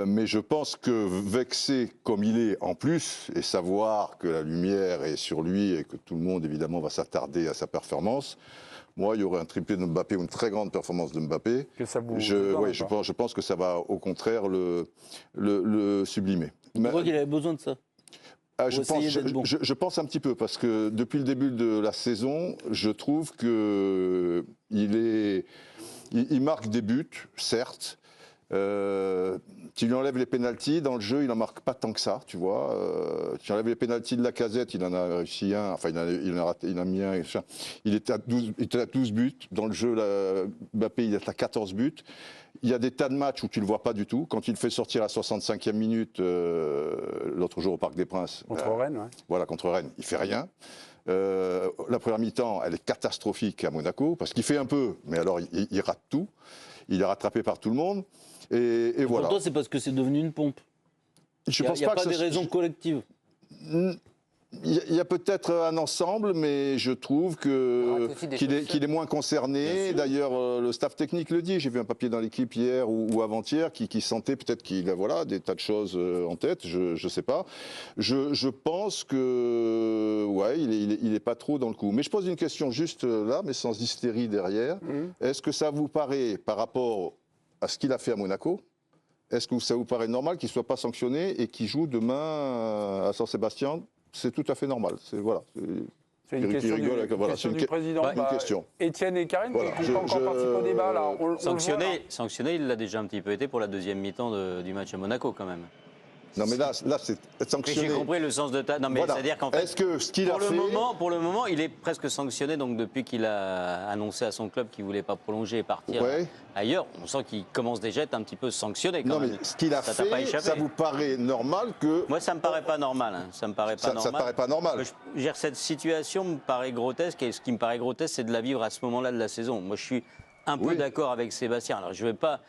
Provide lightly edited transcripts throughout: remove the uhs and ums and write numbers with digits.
Mais je pense que vexé comme il est en plus, et savoir que la lumière est sur lui et que tout le monde évidemment va s'attarder à sa performance, moi il y aurait un triplé de Mbappé ou une très grande performance de Mbappé. Que ça vous je pense que ça va au contraire le sublimer. Tu crois qu'il avait besoin de ça? Je pense un petit peu, parce que depuis le début de la saison, je trouve qu'il marque des buts, certes. Tu lui enlèves les pénaltys, dans le jeu, il n'en marque pas tant que ça, tu vois. Tu enlèves les pénaltys de Lacazette, il en a réussi un, enfin il en a mis un. Il était à 12 buts. Dans le jeu, là, Mbappé, il est à 14 buts. Il y a des tas de matchs où tu ne le vois pas du tout. Quand il fait sortir à 65e minute, l'autre jour au Parc des Princes. Contre Rennes, ouais. Voilà, contre Rennes, il ne fait rien. La première mi-temps, elle est catastrophique à Monaco, parce qu'il fait un peu, mais alors il rate tout. Il est rattrapé par tout le monde. Et voilà. Pour toi, c'est parce que c'est devenu une pompe. Il n'y a pas des raisons collectives. Il y a peut-être un ensemble, mais je trouve qu'il est moins concerné. D'ailleurs, le staff technique le dit. J'ai vu un papier dans l'équipe hier ou avant-hier qui sentait peut-être qu'il a des tas de choses en tête. Je ne sais pas. Je pense que il est pas trop dans le coup. Mais je pose une question juste là, mais sans hystérie derrière. Est-ce que ça vous paraît, par rapport à ce qu'il a fait à Monaco, est-ce que ça vous paraît normal qu'il ne soit pas sanctionné et qu'il joue demain à San-Sébastien? C'est tout à fait normal. C'est une question du président. Une question. Étienne et Karine, qui n'ont pas encore participé au débat. Là, sanctionné, il l'a déjà un petit peu été pour la deuxième mi-temps du match à Monaco, quand même. Non, mais là c'est sanctionné. J'ai compris le sens de ta... Non, mais c'est-à-dire qu'en fait, pour le moment, il est presque sanctionné, donc depuis qu'il a annoncé à son club qu'il ne voulait pas prolonger et partir ailleurs, on sent qu'il commence déjà à être un petit peu sanctionné. Quand même. Mais ce qu'il a fait, ça vous paraît normal que... Moi, ça ne me paraît pas normal. Hein. Ça me paraît pas normal. Ça paraît pas normal. Cette situation me paraît grotesque, et ce qui me paraît grotesque, c'est de la vivre à ce moment-là de la saison. Moi, je suis un peu d'accord avec Sébastien. Alors, je ne vais pas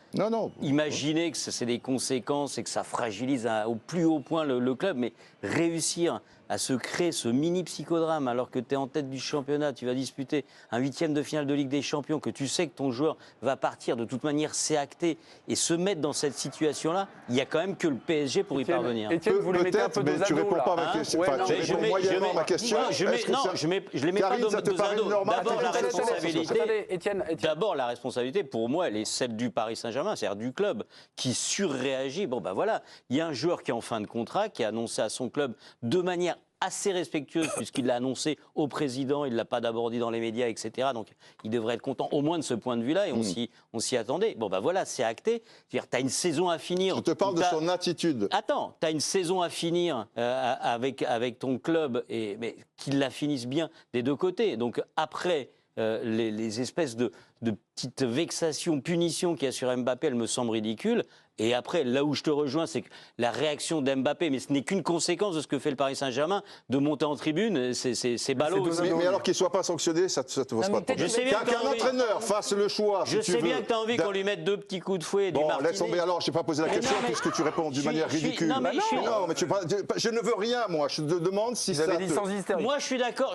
imaginer que c'est des conséquences et que ça fragilise au plus haut point le club, mais réussir à se créer ce mini psychodrame alors que tu es en tête du championnat, tu vas disputer un 8e de finale de Ligue des Champions, que tu sais que ton joueur va partir, de toute manière c'est acté, et se mettre dans cette situation-là, il n'y a quand même que le PSG pour y parvenir. Étienne, vous les mettez un peu dos à dos, tu réponds pas à ma question. Je les mets pas dos à dos. D'abord, la responsabilité, pour moi, elle est celle du Paris Saint-Germain, c'est-à-dire du club qui surréagit. Bon, ben voilà, il y a un joueur qui est en fin de contrat, qui a annoncé à son club de manière assez respectueuse, puisqu'il l'a annoncé au président, il ne l'a pas d'abord dit dans les médias, etc. Donc il devrait être content, au moins de ce point de vue-là, et on s'y attendait. Bon, ben voilà, c'est acté. C'est-à-dire, tu as une saison à finir. Je te parle de son attitude. Attends, tu as une saison à finir avec ton club, mais qu'ils la finissent bien des deux côtés. Donc après, les espèces de petites vexations, punitions qu'il y a sur Mbappé, elles me semblent ridicules. Et après, là où je te rejoins, c'est que la réaction d'Mbappé, mais ce n'est qu'une conséquence de ce que fait le Paris Saint-Germain, de monter en tribune, c'est ballot. Mais alors qu'il ne soit pas sanctionné, ça te pose pas de problème. Qu'un entraîneur fasse le choix. Je sais bien que tu as envie qu'on lui mette 2 petits coups de fouet. Bon, laisse tomber alors, je n'ai pas posé la question puisque tu réponds d'une manière ridicule. Non, mais je ne veux rien, moi. Je te demande si ça. Moi, je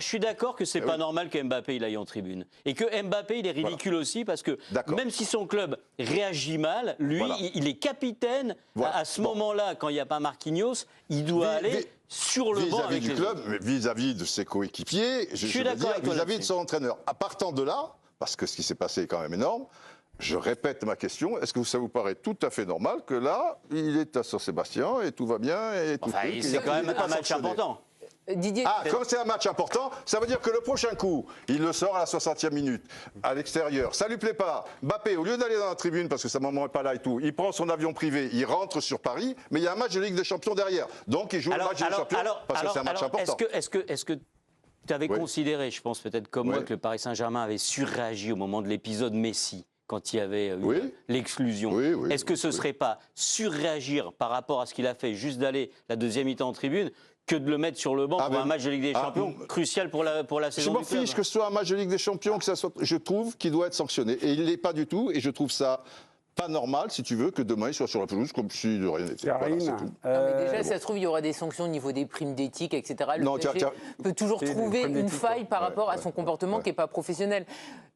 suis d'accord que c'est pas normal que Mbappé il aille en tribune. Et que Mbappé, il est ridicule aussi parce que même si son club réagit mal, lui, il est capitaine. À ce moment-là, quand il n'y a pas Marquinhos, il doit aller sur le banc avec du club, vis-à-vis de ses coéquipiers, je suis d'accord avec vis-à-vis de son entraîneur. À partant de là, parce que ce qui s'est passé est quand même énorme, je répète ma question, est-ce que ça vous paraît tout à fait normal que là, il est à Saint-Sébastien et tout va bien et tout c'est quand même un match important. Didier, comme c'est un match important, ça veut dire que le prochain coup, il le sort à la 60e minute, à l'extérieur. Ça lui plaît pas. Mbappé, au lieu d'aller dans la tribune, parce que sa maman n'est pas là et tout, il prend son avion privé, il rentre sur Paris, mais il y a un match de Ligue des Champions derrière. Donc il joue le match de Ligue des Champions parce que c'est un match important. Est-ce que tu avais considéré, je pense peut-être comme moi, que le Paris Saint-Germain avait surréagi au moment de l'épisode Messi, quand il y avait eu l'exclusion? Est-ce que ce ne serait pas surréagir par rapport à ce qu'il a fait, juste d'aller la deuxième mi-temps en tribune, que de le mettre sur le banc pour un match de Ligue des Champions crucial pour la saison? Je m'en fiche que ce soit un match de Ligue des Champions, que ça soit, je trouve qu'il doit être sanctionné. Et il ne l'est pas du tout, et je trouve ça pas normal, si tu veux, que demain il soit sur la pelouse comme si de rien n'était. Déjà, ça se trouve, il y aura des sanctions au niveau des primes d'éthique, etc. Le PSG peut toujours trouver une faille par rapport à son comportement qui n'est pas professionnel.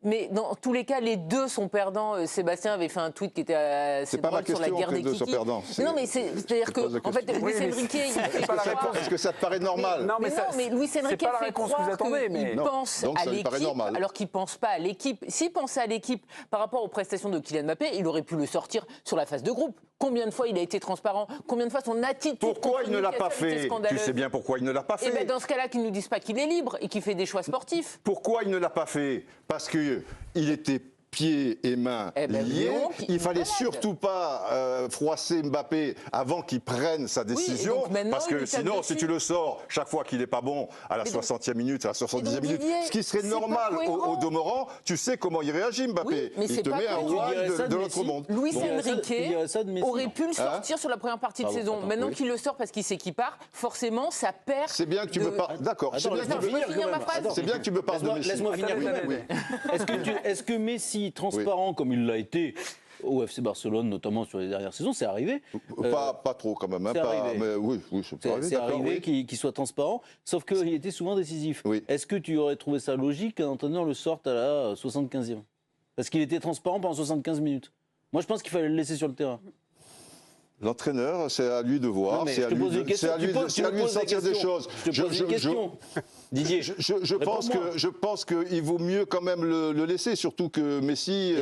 Mais dans tous les cas, les deux sont perdants. Sébastien avait fait un tweet qui était assez drôle sur la guerre des kikis. Non, mais c'est-à-dire que, en fait, Luis Enrique, est-ce que ça te paraît normal? Non, mais Luis Enrique fait croire qu'il pense à l'équipe, alors qu'il ne pense pas à l'équipe. S'il pensait à l'équipe par rapport aux prestations de Kylian Mbappé, il aurait pu le sortir sur la phase de groupe. Combien de fois il a été transparent? Combien de fois son attitude? Pourquoi il ne l'a pas fait? Tu sais bien pourquoi il ne l'a pas fait. Et bien dans ce cas-là, qu'ils ne nous disent pas qu'il est libre et qu'il fait des choix sportifs. Pourquoi il ne l'a pas fait? Parce qu'il était pieds et mains liés. Il fallait surtout pas froisser Mbappé avant qu'il prenne sa décision. Parce que sinon, si tu le sors chaque fois qu'il n'est pas bon, à la 60e minute, à la 70e minute, ce qui serait normal au demeurant, tu sais comment il réagit Mbappé. Il te met un roi de l'autre monde. Luis Enrique aurait pu le sortir sur la première partie de saison. Maintenant qu'il le sort parce qu'il sait qu'il part, forcément, ça perd. C'est bien que tu me parles. D'accord. C'est bien que tu me parles de Messi. Laisse-moi finir. Est-ce que Messi, transparent comme il l'a été au FC Barcelone, notamment sur les dernières saisons, c'est arrivé. Pas trop quand même. Mais oui, c'est arrivé qu'il soit transparent, sauf qu'il était souvent décisif. Oui. Est-ce que tu aurais trouvé ça logique qu'un entraîneur le sorte à la 75e? Parce qu'il était transparent pendant 75 minutes. Moi, je pense qu'il fallait le laisser sur le terrain. L'entraîneur, c'est à lui de voir, c'est à lui de sentir des choses. Je te pose une question. Didier, je pense qu'il vaut mieux quand même le laisser, surtout que Messi,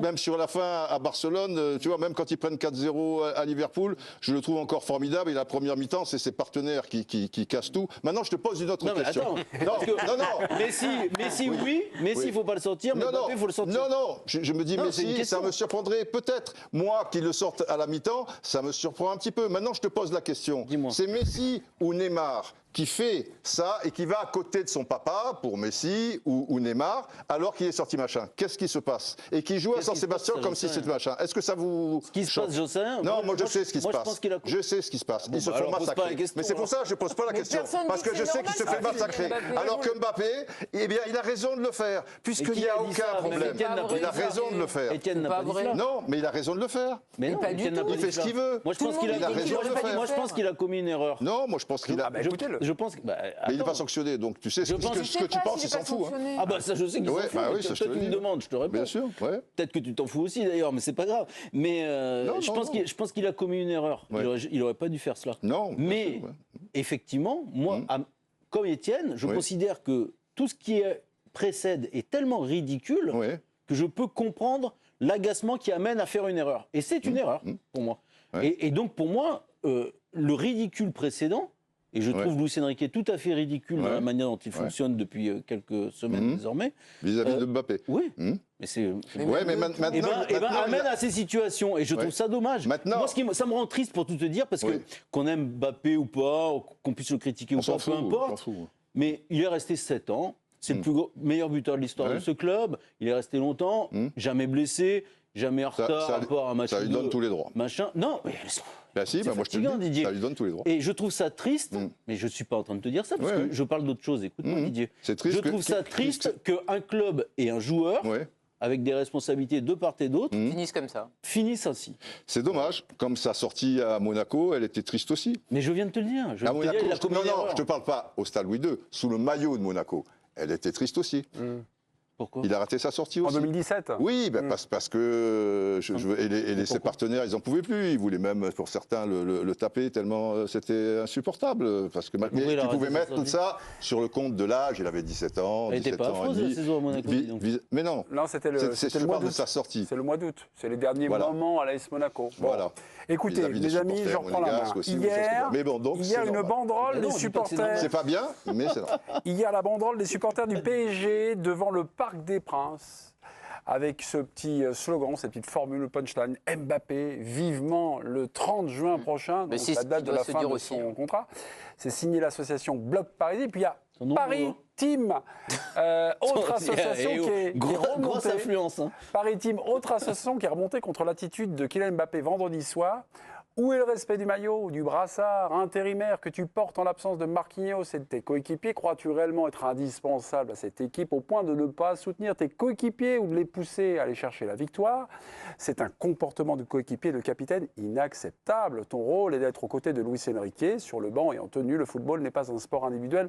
même sur la fin à Barcelone, tu vois, même quand ils prennent 4-0 à Liverpool, je le trouve encore formidable. Et la première mi-temps, c'est ses partenaires qui cassent tout. Maintenant, je te pose une autre question. Non. Messi, oui. Messi, il ne faut pas le sortir, mais Mbappé, il faut le sortir. Non. Je me dis, Messi, ça me surprendrait peut-être. Moi, qu'il le sorte à la mi-temps, ça me surprend un petit peu. Maintenant, je te pose la question. C'est Messi ou Neymar qui fait ça et qui va à côté de son papa, pour Messi ou Neymar, alors qu'il est sorti machin. Qu'est-ce qui se passe? Et qui joue à San-Sébastien comme si c'était machin. Est-ce que ça vous... Ce qui se passe, je sais. Non, moi je sais ce qui se passe. Je sais ce qui se passe. Ils se font massacrer. Mais c'est pour ça que je ne pose pas la question. Parce que je sais qu'il se fait massacrer. Alors que Mbappé, eh bien, il a raison de le faire. Puisqu'il n'y a aucun problème. Il a raison de le faire. Etienne n'a pas dit ça. Non, mais il a raison de le faire. Mais non, il fait ce qu'il veut. Moi, je pense qu'il a raison de le faire. Moi, je pense qu'il a commis une erreur. Non, moi, je pense qu'il a... Je pense que... Mais il n'est pas sanctionné, donc tu sais ce que tu penses, il s'en fout. Ah bah ça, je sais qu'il s'en fout. Toi, tu me demandes, je te réponds. Bien sûr, ouais. Peut-être que tu t'en fous aussi d'ailleurs, mais c'est pas grave. Mais je pense qu'il a commis une erreur. Ouais. Il n'aurait pas dû faire cela. Non. Mais effectivement, moi, comme Étienne, je considère que tout ce qui précède est tellement ridicule que je peux comprendre l'agacement qui amène à faire une erreur. Et c'est une erreur pour moi. Ouais. Et donc pour moi, le ridicule précédent, et je trouve Luis Enrique tout à fait ridicule dans la manière dont il fonctionne depuis quelques semaines désormais. Vis-à-vis de Mbappé. Oui. Mais c'est. Mais maintenant. Amène à ces situations. Et je trouve ça dommage. Maintenant, moi, ça me rend triste pour tout te dire, parce que qu'on aime Mbappé ou pas, qu'on puisse le critiquer ou pas, peu importe. Mais il est resté 7 ans. C'est le meilleur buteur de l'histoire de ce club. Il est resté longtemps, jamais blessé, jamais en retard, à part un match. Ça lui donne tous les droits. Machin. Non, mais. Ben si, moi je te le dis, Didier. Ça lui donne tous les droits. Et je trouve ça triste, mais je ne suis pas en train de te dire ça, parce que je parle d'autre chose. Écoute-moi, Didier. Je trouve ça triste qu'un club et un joueur, avec des responsabilités de part et d'autre, finissent ainsi. C'est dommage. Comme sa sortie à Monaco, elle était triste aussi. Mais je viens de te le dire. Non, je ne te parle pas au Stade Louis II, sous le maillot de Monaco. Elle était triste aussi. Pourquoi? Il a raté sa sortie aussi. En 2017. Oui, parce que ses partenaires, ils n'en pouvaient plus. Ils voulaient même, pour certains, le taper tellement c'était insupportable. Parce que tu pouvais mettre tout ça sur le compte de l'âge. Il avait 17 ans. Elle n'était pas affreuse la saison à Monaco. Mais non. Non, c'était le mois de sa sortie. C'est le mois d'août. C'est les derniers moments à l'AS Monaco. Bon. Voilà. Écoutez, les amis, je reprends la main. Hier, une banderole des supporters. C'est pas bien, mais c'est normal. Hier, la banderole des supporters du PSG devant le Parc des Princes, avec ce petit slogan, cette petite formule punchline, Mbappé, vivement le 30 juin prochain, donc la date de la fin de son contrat. C'est signé l'association Bloc Paris. Et puis il y a Paris Team, autre association qui est remontée. Grosse influence. Paris Team, autre association qui est remontée contre l'attitude de Kylian Mbappé vendredi soir. Où est le respect du maillot, du brassard intérimaire que tu portes en l'absence de Marquinhos et de tes coéquipiers? Crois-tu réellement être indispensable à cette équipe au point de ne pas soutenir tes coéquipiers ou de les pousser à aller chercher la victoire? C'est un comportement de coéquipier de capitaine inacceptable. Ton rôle est d'être aux côtés de Luis Enrique sur le banc et en tenue. Le football n'est pas un sport individuel,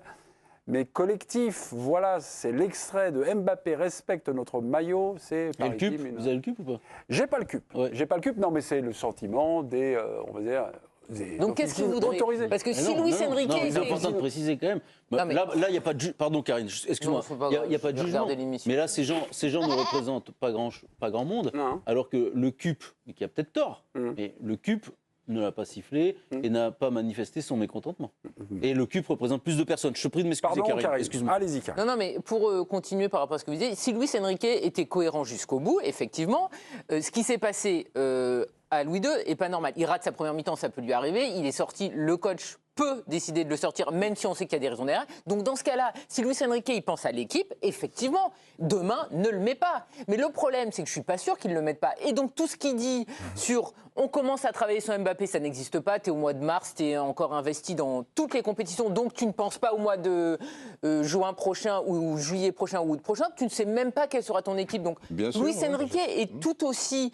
Mais collectif, voilà, c'est l'extrait de Mbappé respecte notre maillot, c'est Paris Team. Vous avez le CUP ou pas? J'ai pas le CUP. Ouais. J'ai pas le CUP, non, mais c'est le sentiment des, on va dire... Donc qu'est-ce que vous voudriez? Parce que si Luis Enrique... C'est important de préciser quand même. Là, il n'y a pas de... Pardon, Karine, excuse-moi. Il n'y a pas de jugement. Mais là, ces gens ne représentent pas grand monde, alors que le CUP, qui a peut-être tort, mais le CUP ne l'a pas sifflé et n'a pas manifesté son mécontentement. Et le CUP représente plus de personnes. Je te prie de m'excuser, Karine. Excuse-moi. Allez-y, Karine. Non, mais pour continuer par rapport à ce que vous disiez, si Luis Enrique était cohérent jusqu'au bout, effectivement, ce qui s'est passé à Louis II n'est pas normal. Il rate sa première mi-temps, ça peut lui arriver. Il est sorti, le coach peut décider de le sortir, même si on sait qu'il y a des raisons derrière. Donc dans ce cas-là, si Luis Enrique il pense à l'équipe, effectivement, demain, ne le met pas. Mais le problème, c'est que je suis pas sûr qu'il ne le mette pas. Et donc tout ce qu'il dit sur on commence à travailler sur Mbappé, ça n'existe pas. Tu es au mois de mars, tu es encore investi dans toutes les compétitions, donc tu ne penses pas au mois de juin prochain ou juillet prochain ou août prochain. Tu ne sais même pas quelle sera ton équipe. Donc Luis Enrique est tout aussi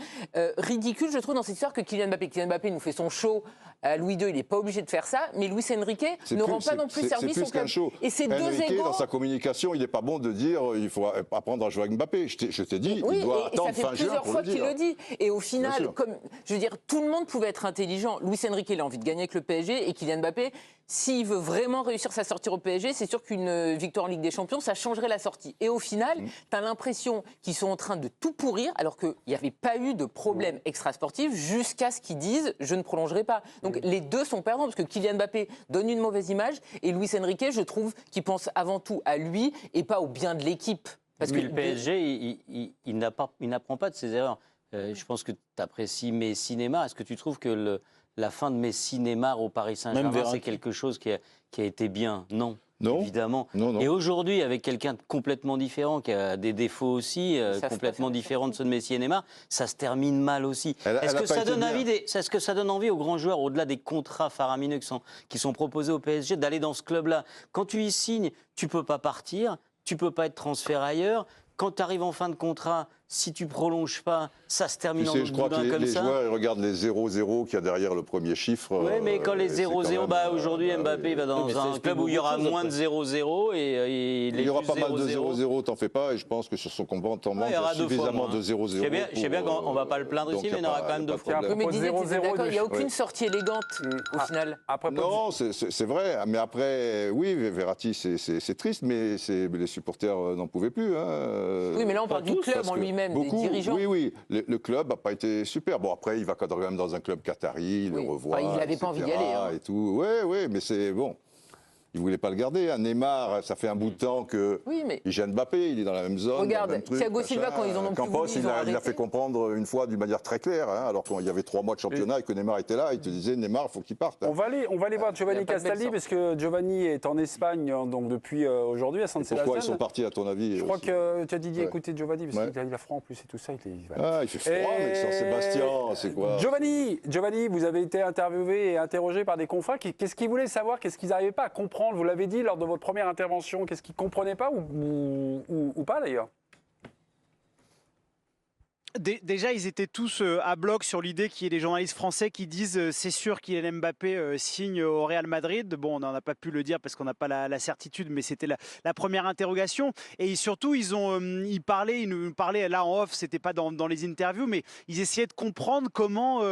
ridicule, je trouve, dans cette histoire que Kylian Mbappé. Kylian Mbappé nous fait son show à Louis II, il n'est pas obligé de faire ça, mais Luis Enrique ne rend pas non plus service au club. Et c'est deux égos. Dans sa communication, il n'est pas bon de dire il faut apprendre à jouer avec Mbappé. Je t'ai dit, il doit attendre fin juin pour le dire. Ça fait plusieurs fois qu'il le dit. Et au final, comme je veux dire, tout le monde pouvait être intelligent. Luis Enrique, il a envie de gagner avec le PSG, et Kylian Mbappé, s'il veut vraiment réussir sa sortie au PSG, c'est sûr qu'une victoire en Ligue des Champions, ça changerait la sortie. Et au final, tu as l'impression qu'ils sont en train de tout pourrir, alors qu'il n'y avait pas eu de problème extrasportif jusqu'à ce qu'ils disent « je ne prolongerai pas ». Donc les deux sont perdants, parce que Kylian Mbappé donne une mauvaise image, et Luis Enrique, je trouve qu'il pense avant tout à lui et pas au bien de l'équipe. Parce que le PSG, il n'apprend pas de ses erreurs. Je pense que tu apprécies Messi, Neymar. Est-ce que tu trouves que la fin de Messi, Neymar au Paris Saint-Germain, c'est quelque chose qui a été bien? Non. Non, évidemment. Non. Et aujourd'hui, avec quelqu'un de complètement différent, qui a des défauts aussi, complètement différents de ceux de Messi et Neymar, ça se termine mal aussi. Est-ce que ça donne envie aux grands joueurs, au-delà des contrats faramineux qui sont proposés au PSG, d'aller dans ce club-là? Quand tu y signes, tu ne peux pas partir, tu ne peux pas être transféré ailleurs. Quand tu arrives en fin de contrat, si tu prolonges pas, ça se termine en boudin comme ça. Je crois que les joueurs ils regardent les 0-0 qu'il y a derrière le premier chiffre. Oui, mais quand les 0-0, aujourd'hui Mbappé il va dans un club où il y aura moins de 0-0 et il y aura pas mal de 0-0, t'en fais pas, et je pense que sur son comportement, il y aura suffisamment de 0-0. Je sais bien qu'on ne va pas le plaindre ici, mais il y en aura quand même deux fois. Mais il n'y a aucune sortie élégante au final. Non, c'est vrai, mais après, oui, Verratti, c'est triste, mais les supporters n'en pouvaient plus. Oui, mais là on parle du club en lui-même. Des dirigeants. Oui. Le club n'a pas été super. Bon, après, il va quand même dans un club qatari, il le revoit. Il n'avait pas envie d'y aller. Et tout. Oui, mais c'est bon. Il ne voulait pas le garder. Neymar, ça fait un bout de temps qu'il gêne Mbappé, il est dans la même zone. Regarde, Thiago Silva, quand ils en ont plus Campos, il a fait comprendre une fois d'une manière très claire, alors qu'il y avait 3 mois de championnat et que Neymar était là, il te disait Neymar, il faut qu'il parte. On va aller voir Giovanni Castaldi, parce que Giovanni est en Espagne donc depuis aujourd'hui à San Sebastian. Pourquoi ils sont partis, à ton avis? Je crois que tu as dit écoutez Giovanni, parce qu'il a froid en plus et tout ça. Il fait froid, mais San Sébastien, c'est quoi? Giovanni, vous avez été interviewé et interrogé par des confrères. Qu'est-ce qu'ils voulaient savoir? Qu'est-ce qu'ils n'arrivaient pas à comprendre? Vous l'avez dit lors de votre première intervention, qu'est-ce qu'ils ne comprenaient pas ou pas d'ailleurs? Déjà, ils étaient tous à bloc sur l'idée qu'il y ait des journalistes français qui disent c'est sûr Kylian Mbappé signe au Real Madrid. Bon, on n'en a pas pu le dire parce qu'on n'a pas la certitude, mais c'était la première interrogation. Et surtout, ils nous parlaient là en off, c'était pas dans les interviews, mais ils essayaient de comprendre comment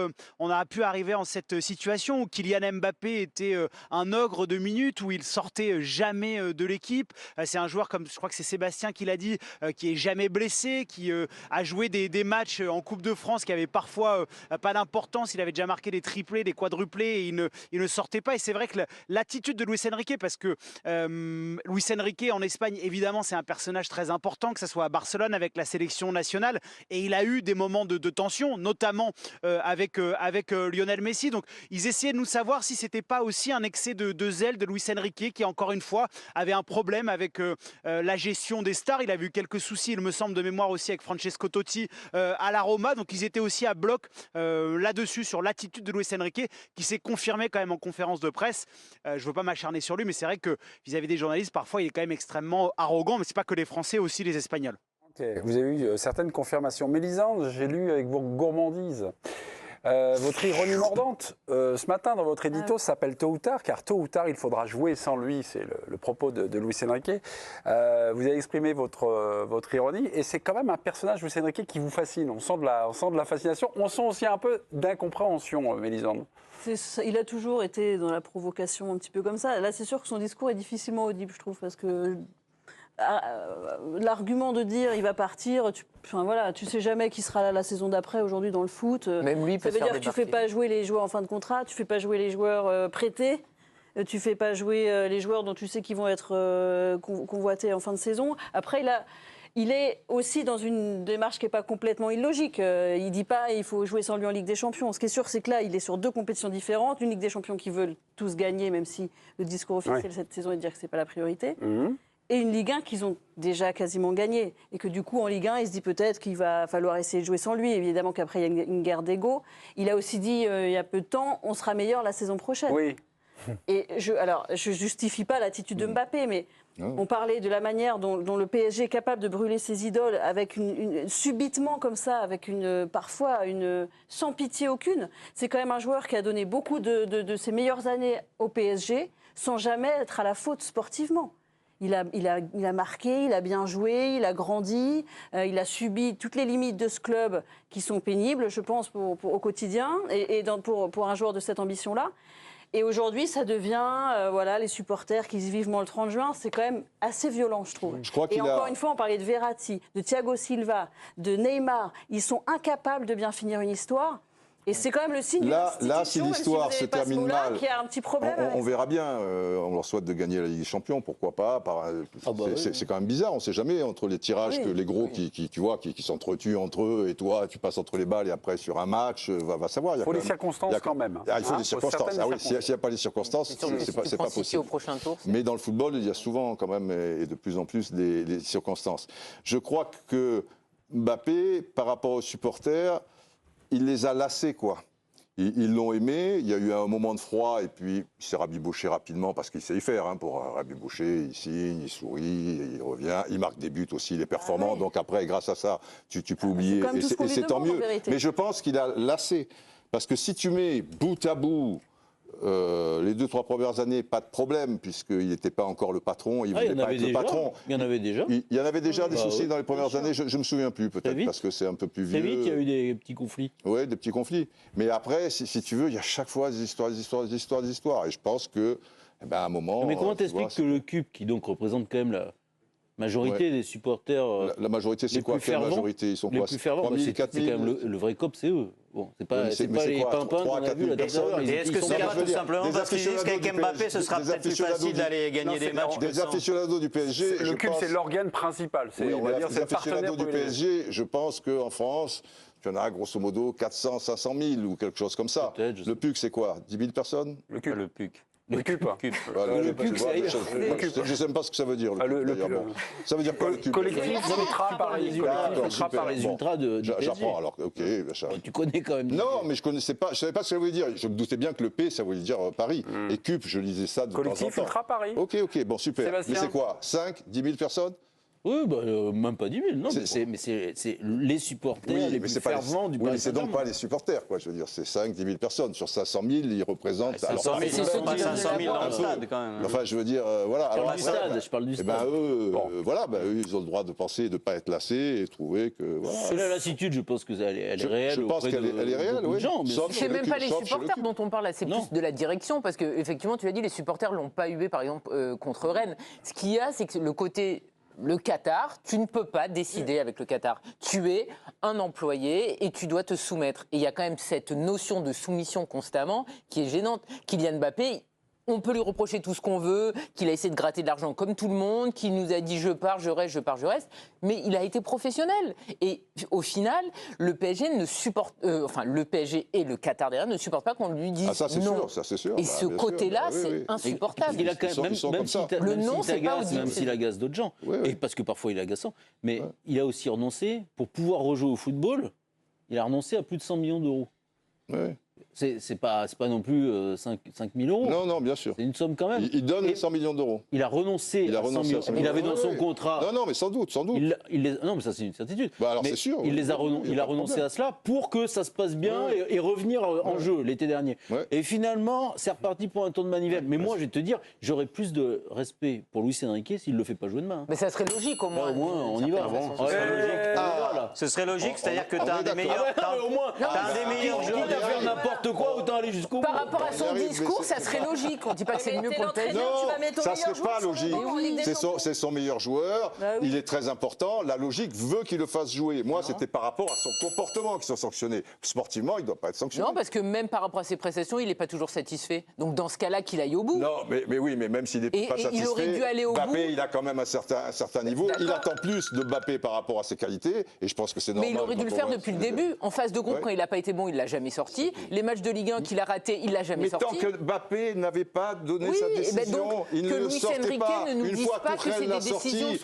on a pu arriver en cette situation où Kylian Mbappé était un ogre de minutes, où il sortait jamais de l'équipe. C'est un joueur, comme je crois que c'est Sébastien qui l'a dit, qui est jamais blessé, qui a joué des match en Coupe de France qui avait parfois pas d'importance, il avait déjà marqué des triplés, des quadruplés et il ne sortait pas. Et c'est vrai que l'attitude de Luis Enrique, parce que Luis Enrique en Espagne, évidemment, c'est un personnage très important, que ce soit à Barcelone avec la sélection nationale, et il a eu des moments de tension, notamment avec Lionel Messi. Donc ils essayaient de nous savoir si c'était pas aussi un excès de zèle de Luis Enrique, qui encore une fois avait un problème avec la gestion des stars. Il a eu quelques soucis, il me semble, de mémoire aussi avec Francesco Totti à la Roma, donc ils étaient aussi à bloc là-dessus, sur l'attitude de Luis Enrique, qui s'est confirmé quand même en conférence de presse. Je ne veux pas m'acharner sur lui, mais c'est vrai que vis-à-vis des journalistes, parfois il est quand même extrêmement arrogant, mais c'est pas que les Français, aussi les Espagnols. Okay. Vous avez eu certaines confirmations. Mélisande, j'ai lu avec vos gourmandises Votre ironie mordante, ce matin, dans votre édito, s'appelle Tôt ou tard, car tôt ou tard, il faudra jouer sans lui. C'est le propos de Luis Enrique. Vous avez exprimé votre ironie, et c'est quand même un personnage, Luis Enrique, qui vous fascine. On sent de la fascination. On sent aussi un peu d'incompréhension, Mélisande. Il a toujours été dans la provocation un petit peu comme ça. Là, c'est sûr que son discours est difficilement audible, je trouve, parce que l'argument de dire il va partir, tu sais jamais qui sera là la saison d'après aujourd'hui dans le foot. Même lui peut ça veut dire que tu fais pas jouer les joueurs en fin de contrat, tu fais pas jouer les joueurs prêtés, tu fais pas jouer les joueurs dont tu sais qu'ils vont être convoités en fin de saison. Après, il est aussi dans une démarche qui n'est pas complètement illogique. Il ne dit pas il faut jouer sans lui en Ligue des Champions. Ce qui est sûr, c'est que là, il est sur 2 compétitions différentes. Une Ligue des Champions qui veulent tous gagner, même si le discours officiel cette saison est de dire que ce n'est pas la priorité. Et une Ligue 1 qu'ils ont déjà quasiment gagnée. Et que du coup, en Ligue 1, il se dit peut-être qu'il va falloir essayer de jouer sans lui. Évidemment qu'après, il y a une guerre d'ego. Il a aussi dit, il y a peu de temps, on sera meilleur la saison prochaine. Oui. Et je justifie pas l'attitude de Mbappé, mais on parlait de la manière dont le PSG est capable de brûler ses idoles avec subitement comme ça, avec parfois sans pitié aucune. C'est quand même un joueur qui a donné beaucoup de ses meilleures années au PSG sans jamais être à la faute sportivement. Il a marqué, il a bien joué, il a grandi, il a subi toutes les limites de ce club qui sont pénibles, je pense, au quotidien, et pour un joueur de cette ambition-là. Et aujourd'hui, ça devient, les supporters qui disent vivement le 30 juin, c'est quand même assez violent, je trouve. Et encore une fois, on parlait de Verratti, de Thiago Silva, de Neymar. Ils sont incapables de bien finir une histoire. Et c'est quand même le signe d'une institution, là, si l'histoire se termine mal, qui a un petit problème. On verra bien. On leur souhaite de gagner la Ligue des Champions, pourquoi pas. C'est quand même bizarre. On ne sait jamais entre les tirages que les gros qui s'entretuent entre eux et toi, tu passes entre les balles et après sur un match, va savoir. Il faut les circonstances quand même. Il faut des circonstances. S'il n'y a pas les circonstances, c'est pas possible. Au prochain tour. Mais dans le football, il y a souvent quand même et de plus en plus des circonstances. Je crois que Mbappé, par rapport aux supporters, il les a lassés, quoi. Ils l'ont aimé, il y a eu un moment de froid, et puis il s'est rabiboché rapidement, parce qu'il sait y faire, pour rabiboucher, il signe, il sourit, il revient, il marque des buts aussi, il est performant, donc après, grâce à ça, tu peux oublier, et c'est tant mieux. Mais je pense qu'il a lassé, parce que si tu mets bout à bout les 2-3 premières années, pas de problème, puisqu'il n'était pas encore le patron, il voulait pas être le patron. Il y en avait déjà. Il y en avait déjà des soucis dans les premières années, je ne me souviens plus, peut-être, parce que c'est un peu plus vieux. Très vite, il y a eu des petits conflits. Oui, des petits conflits. Mais après, si tu veux, il y a chaque fois des histoires. Et je pense que, à un moment... Mais comment t'expliques que le CUP, qui donc représente quand même la majorité des supporters... La majorité, c'est quoi? Quelle majorité? Ils sont les quoi? plus fervents, c'est quand même le vrai COP, c'est eux. Bon, c'est pas les pimpins qu'on a vus la dernière heure. Est-ce que c'est tout simplement parce qu'ils disent qu'avec Mbappé, ce sera peut-être plus facile d'aller gagner des matchs? Des aficionados du PSG... Le CUP, c'est l'organe principal. On va dire c'est le partenaire du PSG, je pense qu'en France... Tu en as grosso modo 400, 500 000 ou quelque chose comme ça. Le PUC, c'est quoi? 10 000 personnes? Le CUP. Le PUC. Le CUP. Le PUC, je ne sais même pas ce que ça veut dire. Ça veut dire quoi, le CUP? Collectif Ultra Paris. Les ultras de J'apprends alors, ok. Tu connais quand même. Non, mais je ne savais pas ce que ça voulait dire. Je me doutais bien que le P, ça voulait dire Paris. Et CUP, je lisais ça de temps en temps. Collectif Ultra Paris. Ok, bon, super. Mais c'est quoi? 5, 10 000 personnes? Oui, même pas 10 000, non, mais c'est les supporters les plus fervents du Paris. Oui, mais c'est donc pas les supporters, quoi, je veux dire, c'est 5, 10 000 personnes. Sur 500 000, ils représentent... 500 000, c'est pas 500 000 dans le stade, quand même. Enfin, je veux dire, voilà. Je parle du stade. Eux, ils ont le droit de penser, de ne pas être lassés et trouver que... C'est la lassitude, je pense qu'elle est réelle. Je pense qu'elle est réelle, oui. C'est même pas les supporters dont on parle, c'est plus de la direction, parce qu'effectivement, tu l'as dit, les supporters ne l'ont pas hué, par exemple, contre Rennes. Ce qu'il y a, c'est que le côté... Le Qatar, tu ne peux pas décider avec le Qatar. Tu es un employé et tu dois te soumettre. Et il y a quand même cette notion de soumission constamment qui est gênante. Kylian Mbappé, on peut lui reprocher tout ce qu'on veut, qu'il a essayé de gratter de l'argent comme tout le monde, qu'il nous a dit je pars, je reste, je pars, je reste. Mais il a été professionnel. Et au final, le PSG ne supporte, le PSG et le Qatar derrière ne supportent pas qu'on lui dise non. Ça c'est sûr. Et ce côté-là, c'est insupportable. Il a quand même, même s'il agace d'autres gens, et parce que parfois il est agaçant, mais il a aussi renoncé, pour pouvoir rejouer au football, il a renoncé à plus de 100 millions d'euros. c'est pas non plus 5 000 €. Non, bien sûr. C'est une somme quand même. Il donne les 100 millions d'euros. Il a renoncé à 100 millions. Il avait dans son contrat. Non, mais sans doute. Non, mais ça, c'est une certitude. Alors, c'est sûr. Il a renoncé à cela pour que ça se passe bien et revenir en jeu l'été dernier. Ouais. Et finalement, c'est reparti pour un tour de manivelle. Mais moi, je vais te dire, j'aurais plus de respect pour Luis Enrique s'il ne le fait pas jouer demain. Mais ça serait logique, au moins. Au moins, on y va. Ce serait logique, c'est-à-dire que tu as un des meilleurs. Au moins, tu as un des meilleurs joueurs. Quitte à faire n'importe quoi, autant aller jusqu'au bout. Par rapport à son discours, ça serait logique. On ne dit pas que c'est mieux pour le PSG. Non, ça ne serait pas logique. C'est son meilleur joueur. Il est très important. La logique veut qu'il le fasse jouer. Moi, c'était par rapport à son comportement qu'ils sont sanctionnés. Sportivement, il ne doit pas être sanctionné. Non, parce que même par rapport à ses prestations, il n'est pas toujours satisfait. Donc dans ce cas-là, qu'il aille au bout. Non, mais oui, mais même s'il n'est pas satisfait, il aurait dû aller au bout. Mbappé, il a quand même un certain niveau. Il attend plus de Mbappé par rapport à ses qualités. Et je pense que c'est normal. Mais il aurait dû le faire depuis le début. En phase de groupe, quand il n'a pas été bon, il ne l'a jamais sorti. Les matchs de Ligue 1 qu'il a ratés, il ne l'a jamais sorti. Mais tant que Mbappé n'avait pas donné sa décision, il ne le sortait pas. Une fois Tourelle l'a sorti,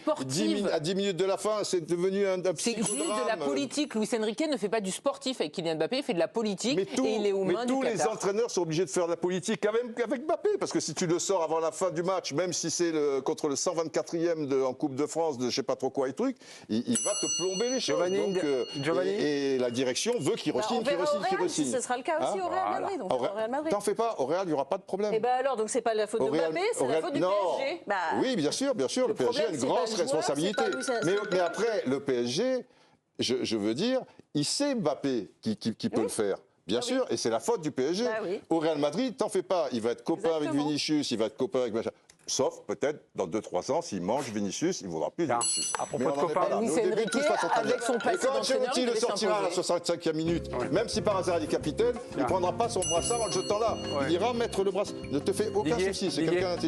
à 10 minutes de la fin, c'est devenu un psychodrame. C'est juste de la politique. Luis Enrique ne fait pas du sportif avec Kylian Mbappé, il fait de la politique et il est aux mains du Qatar. Mais tous les entraîneurs sont obligés de faire de la politique quand même avec Mbappé, parce que si tu le sors avant la fin du match, même si c'est contre le 124e en Coupe de France, de je sais pas trop quoi et truc, il va te plomber les choses. Et la direction veut qu'il re-signe, qu'il re-signe. Ce sera le cas aussi au Real Madrid. T'en fais pas, au Real, il n'y aura pas de problème. Et alors, donc c'est pas la faute de Mbappé, c'est la faute du PSG. Oui, bien sûr, le PSG a une grosse responsabilité. Mais après, le PSG, je veux dire, il sait Mbappé qui peut le faire. Bien sûr, et c'est la faute du PSG. Au Real Madrid, t'en fais pas. Il va être copain avec Vinicius, il va être copain avec machin. Sauf peut-être dans 2-3 ans, s'il mange Vinicius, il ne voudra plus Vinicius. À propos de copain, Luis Enrique, avec son passé quand Ancelotti le sortira à la 65e minute, même si par hasard il est capitaine, il ne prendra pas son brassard en le jetant là. Il ira mettre le brassard. Ne te fais aucun souci, c'est quelqu'un